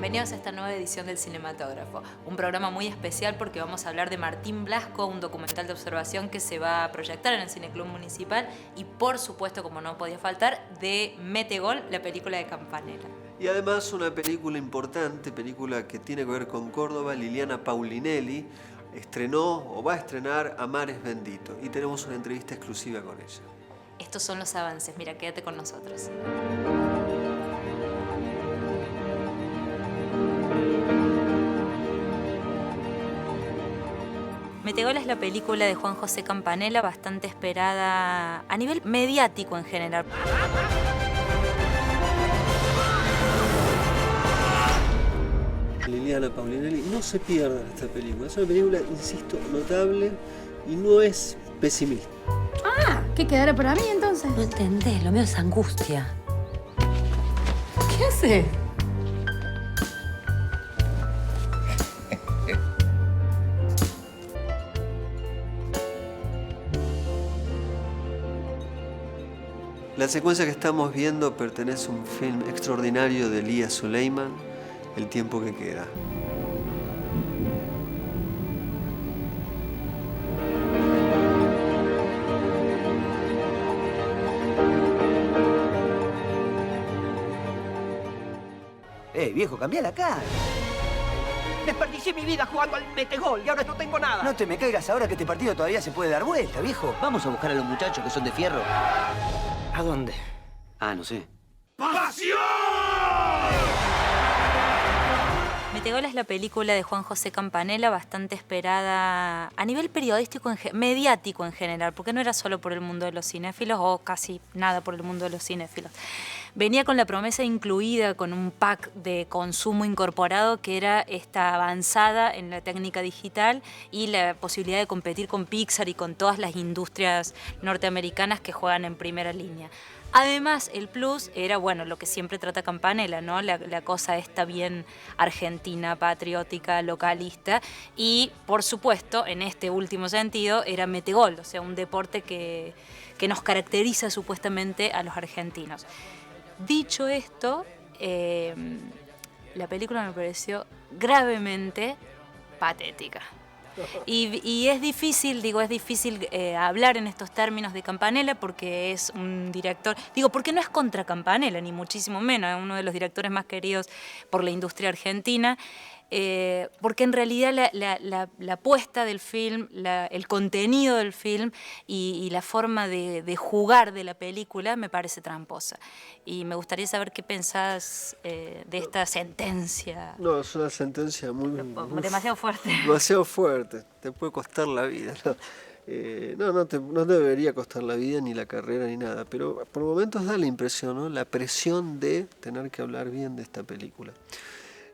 bienvenidos a esta nueva edición del Cinematógrafo. Un programa muy especial porque vamos a hablar de Martín Blasco, un documental de observación que se va a proyectar en el Cineclub Municipal y, por supuesto, como no podía faltar, de Metegol, la película de Campanella. Y además una película importante, película que tiene que ver con Córdoba. Liliana Paulinelli estrenó o va a estrenar Amares Bendito y tenemos una entrevista exclusiva con ella. Estos son los avances, mira, quédate con nosotros. Metegol es la película de Juan José Campanella, bastante esperada a nivel mediático en general. Liliana Paulinelli, no se pierdan esta película. Es una película, insisto, notable y no es pesimista. Ah, ¿qué quedará para mí entonces? No entendés, lo mío es angustia. ¿Qué hace? La secuencia que estamos viendo pertenece a un film extraordinario de Elías Suleiman, El tiempo que queda. Viejo, cambia la cara. Desperdicié mi vida jugando al metegol y ahora no tengo nada. No te me caigas ahora que este partido todavía se puede dar vuelta, viejo. Vamos a buscar a los muchachos que son de fierro. ¿A dónde? Ah, no sé. ¡Pasión! Metegol es la película de Juan José Campanella, bastante esperada a nivel periodístico, mediático en general, porque no era solo por el mundo de los cinéfilos o casi nada por el mundo de los cinéfilos. Venía con la promesa incluida, con un pack de consumo incorporado que era esta avanzada en la técnica digital y la posibilidad de competir con Pixar y con todas las industrias norteamericanas que juegan en primera línea. Además, el plus era, bueno, lo que siempre trata Campanella, ¿no? La cosa esta bien argentina, patriótica, localista. Y, por supuesto, en este último sentido, era metegol, o sea, un deporte que nos caracteriza supuestamente a los argentinos. Dicho esto, la película me pareció gravemente patética. Y es difícil, hablar en estos términos de Campanella porque es un director, porque no es contra Campanella, ni muchísimo menos, es uno de los directores más queridos por la industria argentina, porque en realidad la apuesta del film, el contenido del film y la forma de jugar de la película me parece tramposa. Y me gustaría saber qué pensás de esta sentencia. No, es una sentencia demasiado fuerte. Demasiado fuerte, te puede costar la vida, ¿no? No debería costar la vida, ni la carrera, ni nada, pero por momentos da la impresión, ¿no? La presión de tener que hablar bien de esta película.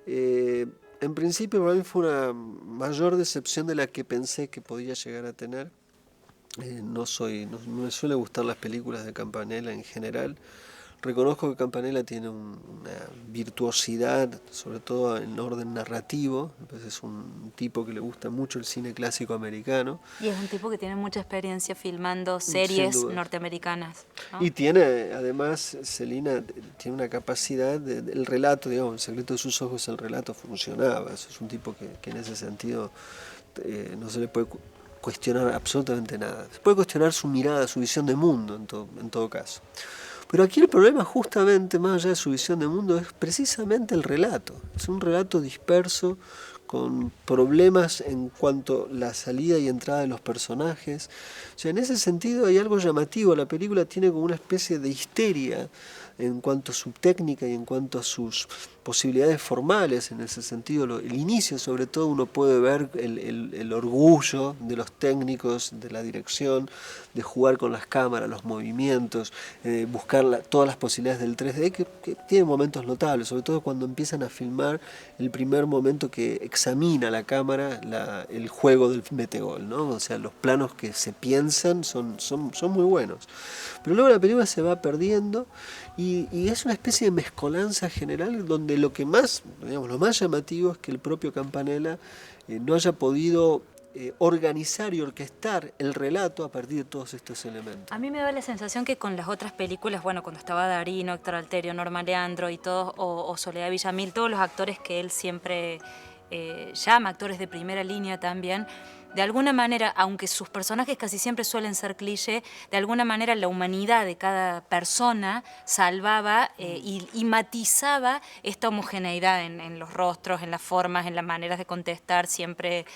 En principio para mí fue una mayor decepción de la que pensé que podía llegar a tener. No me suele gustar las películas de Campanella en general. Reconozco que Campanella tiene una virtuosidad, sobre todo en orden narrativo. Es un tipo que le gusta mucho el cine clásico americano. Y es un tipo que tiene mucha experiencia filmando series norteamericanas, ¿no? Y tiene, además, Celina tiene una capacidad, el relato, digamos, El secreto de sus ojos, el relato funcionaba. Es un tipo que en ese sentido no se le puede cuestionar absolutamente nada. Se puede cuestionar su mirada, su visión de mundo en todo caso. Pero aquí el problema, justamente, más allá de su visión de mundo, es precisamente el relato. Es un relato disperso, con problemas en cuanto a la salida y entrada de los personajes. O sea, en ese sentido hay algo llamativo. La película tiene como una especie de histeria en cuanto a su técnica y en cuanto a sus posibilidades formales. En ese sentido, el inicio, sobre todo, uno puede ver el orgullo de los técnicos, de la dirección, de jugar con las cámaras, los movimientos, buscar todas las posibilidades del 3D, que tiene momentos notables, sobre todo cuando empiezan a filmar el primer momento que examina la cámara el juego del metegol, ¿no? O sea, los planos que se piensan son muy buenos. Pero luego la película se va perdiendo y es una especie de mezcolanza general donde lo más llamativo es que el propio Campanella no haya podido organizar y orquestar el relato a partir de todos estos elementos. A mí me da la sensación que con las otras películas, bueno, cuando estaba Darín, Héctor Alterio, Norma Leandro y todos, o Soledad Villamil, todos los actores que él siempre llama, actores de primera línea también, de alguna manera, aunque sus personajes casi siempre suelen ser cliché, de alguna manera la humanidad de cada persona salvaba y matizaba esta homogeneidad en los rostros, en las formas, en las maneras de contestar, siempre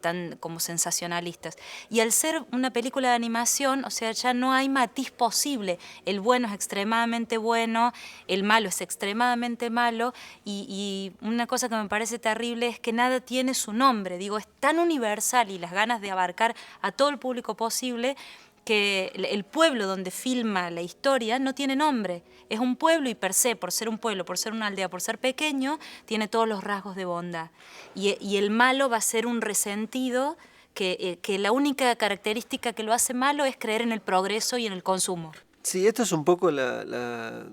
tan como sensacionalistas. Y al ser una película de animación, o sea, ya no hay matiz posible. El bueno es extremadamente bueno, el malo es extremadamente malo, y una cosa que me parece terrible es que nada tiene su nombre. Digo, es tan universal y las ganas de abarcar a todo el público posible que el pueblo donde filma la historia no tiene nombre. Es un pueblo y per se, por ser un pueblo, por ser una aldea, por ser pequeño, tiene todos los rasgos de bondad. Y el malo va a ser un resentido que la única característica que lo hace malo es creer en el progreso y en el consumo. Sí, esto es un poco la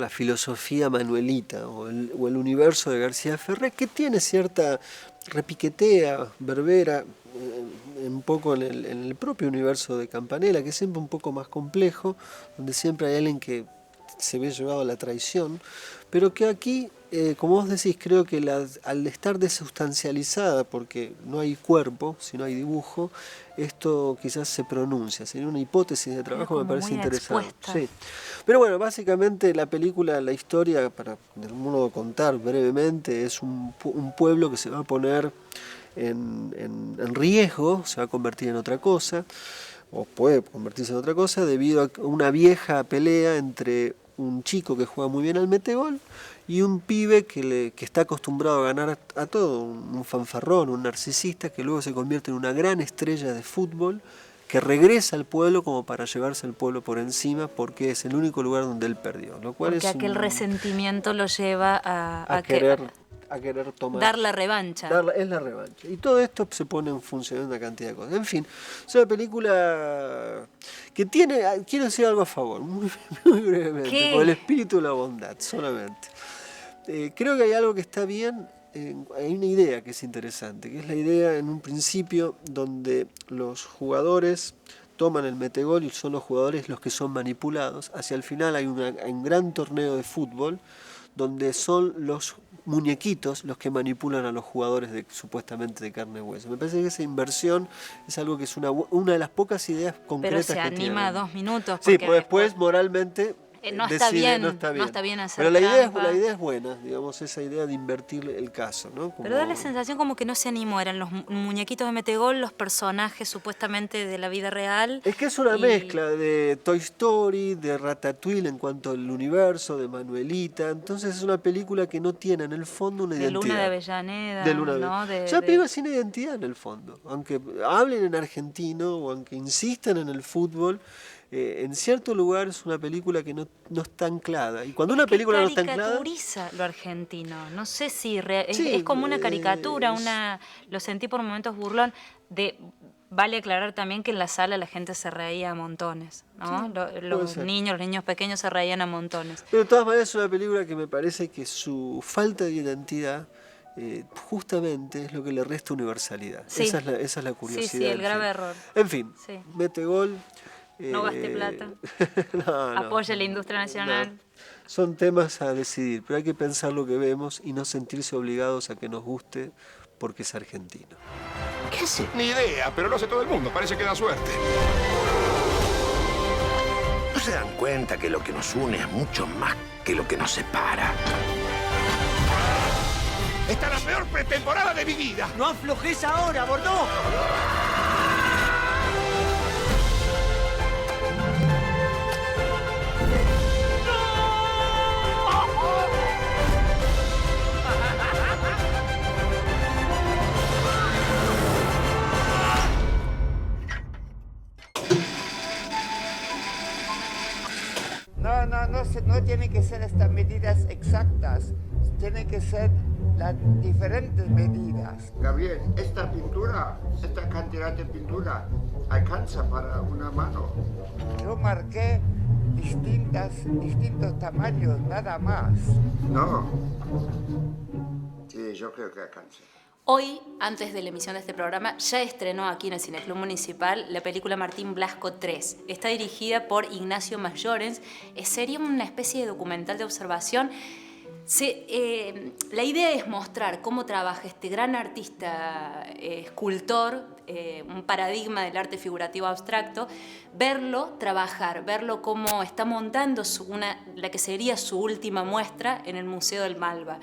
filosofía manuelita o el universo de García Ferrer, que tiene cierta repiquetea, verbera, un poco en el propio universo de Campanella, que es siempre un poco más complejo, donde siempre hay alguien que se ve llevado a la traición, pero que aquí, como vos decís, creo que al estar desustancializada, porque no hay cuerpo, sino hay dibujo, esto quizás se pronuncia, sería una hipótesis de trabajo, me parece interesante. Sí. Pero bueno, básicamente la película, la historia, para de algún modo contar brevemente, es un pueblo que se va a poner en riesgo, se va a convertir en otra cosa, o puede convertirse en otra cosa, debido a una vieja pelea entre un chico que juega muy bien al metegol y un pibe que está acostumbrado a ganar a todo, un fanfarrón, un narcisista, que luego se convierte en una gran estrella de fútbol, que regresa al pueblo como para llevarse al pueblo por encima, porque es el único lugar donde él perdió. Lo cual porque es aquel resentimiento lo lleva a querer tomar, dar la revancha. Es la revancha. Y todo esto se pone en función de una cantidad de cosas. En fin, es una película que tiene, quiero decir algo a favor, muy brevemente, por el espíritu de la bondad, solamente. Creo que hay algo que está bien, hay una idea que es interesante, que es la idea en un principio donde los jugadores toman el metegol y son los jugadores los que son manipulados. Hacia el final hay un gran torneo de fútbol donde son los muñequitos los que manipulan a los jugadores supuestamente de carne y hueso. Me parece que esa inversión es algo que es una de las pocas ideas concretas que tiene. Pero se anima 2 minutos. Sí, pues después moralmente no está bien hacer pero la trampa. idea es buena, digamos, esa idea de invertir el caso, ¿no? Pero da la sensación como que no se animó, eran los muñequitos de metegol, los personajes supuestamente de la vida real. Es que es una mezcla de Toy Story, de Ratatouille en cuanto al universo, de Manuelita, entonces es una película que no tiene en el fondo una identidad. De Luna de Avellaneda, ¿no? Ya película sin identidad en el fondo, aunque hablen en argentino o aunque insistan en el fútbol, en cierto lugar es una película que no está anclada. Y cuando una película no está anclada, caricaturiza lo argentino. No sé si es como una caricatura, lo sentí por momentos burlón. Vale aclarar también que en la sala la gente se reía a montones, ¿no? Sí, los niños pequeños se reían a montones. Pero de todas maneras es una película que me parece que su falta de identidad justamente es lo que le resta universalidad. Sí. Esa es la curiosidad. Sí, el grave error. En fin, sí. Metegol. No gaste plata. Apoye la industria nacional. No. Son temas a decidir, pero hay que pensar lo que vemos y no sentirse obligados a que nos guste porque es argentino. ¿Qué sé? Ni idea, pero lo hace todo el mundo. Parece que da suerte. ¿No se dan cuenta que lo que nos une es mucho más que lo que nos separa? Esta es la peor pretemporada de mi vida. No aflojes ahora, Bordeaux. No tienen que ser estas medidas exactas, tienen que ser las diferentes medidas. Gabriel, esta cantidad de pintura, alcanza para una mano. Yo marqué distintos tamaños, nada más. No. Sí, yo creo que alcanza. Hoy, antes de la emisión de este programa, ya estrenó aquí en el Cineclub Municipal la película Martín Blasco 3. Está dirigida por Ignacio Mayórens. Sería una especie de documental de observación. La idea es mostrar cómo trabaja este gran artista, escultor, un paradigma del arte figurativo abstracto, verlo trabajar, verlo cómo está montando la que sería su última muestra en el Museo del Malva.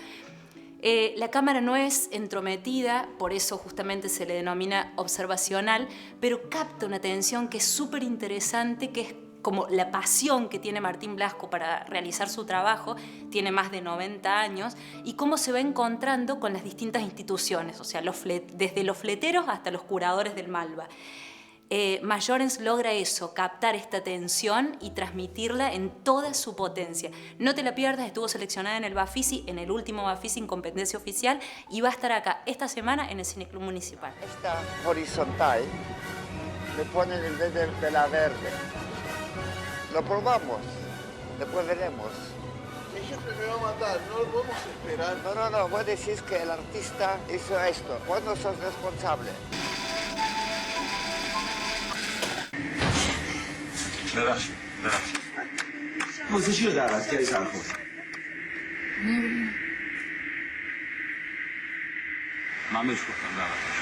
La cámara no es entrometida, por eso justamente se le denomina observacional, pero capta una atención que es súper interesante, que es como la pasión que tiene Martín Blasco para realizar su trabajo, tiene más de 90 años, y cómo se va encontrando con las distintas instituciones, o sea, desde los fleteros hasta los curadores del Malva. Mayórens logra eso, captar esta tensión y transmitirla en toda su potencia. No te la pierdas, estuvo seleccionada en el Bafisi, en el último Bafisi en competencia oficial, y va a estar acá esta semana en el Cineclub Municipal. Esta horizontal le ponen en vez de la verde. Lo probamos, después veremos. Mi jefe me va a matar, no lo podemos esperar. No, vos decís que el artista hizo esto. Vos no sos responsable. ببخشید موزیشی رو دعوت کردی سر خود من بهش گفتم دعوتش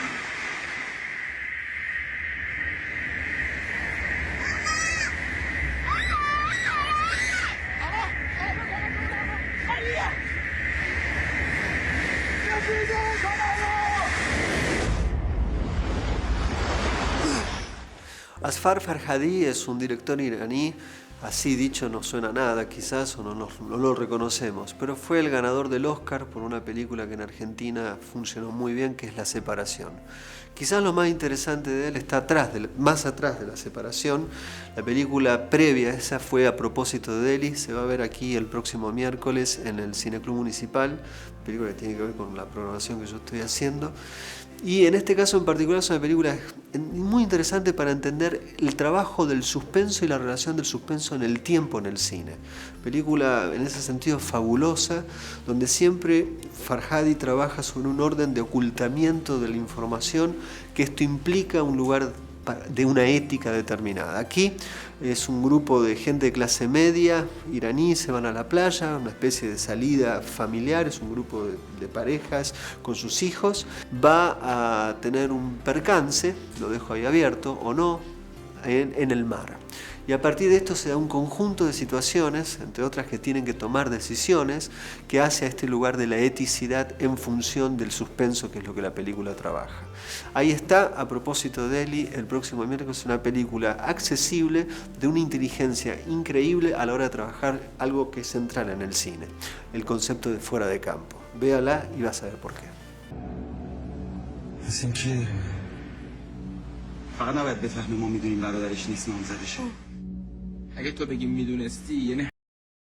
Asghar Farhadi es un director iraní, así dicho no suena a nada quizás o no lo reconocemos, pero fue el ganador del Oscar por una película que en Argentina funcionó muy bien, que es La Separación. Quizás lo más interesante de él está más atrás de La Separación. La película previa, esa fue A propósito de Delhi, se va a ver aquí el próximo miércoles en el Cineclub Municipal, película que tiene que ver con la programación que yo estoy haciendo. Y en este caso en particular es una película muy interesante para entender el trabajo del suspenso y la relación del suspenso en el tiempo en el cine. Película en ese sentido fabulosa, donde siempre Farhadi trabaja sobre un orden de ocultamiento de la información, que esto implica un lugar de una ética determinada. Aquí es un grupo de gente de clase media iraní, se van a la playa, una especie de salida familiar, es un grupo de parejas con sus hijos, va a tener un percance, lo dejo ahí abierto o no, en el mar. Y a partir de esto se da un conjunto de situaciones, entre otras que tienen que tomar decisiones, que hace a este lugar de la eticidad en función del suspenso, que es lo que la película trabaja. Ahí está, A propósito de Delhi, el próximo miércoles, una película accesible, de una inteligencia increíble a la hora de trabajar algo que es central en el cine, el concepto de fuera de campo. Véala y vas a ver por qué. فقط نباید بفهمی ما میدونیم برادرش نیست نامزدشه. اگه تو بگی میدونستی یعنی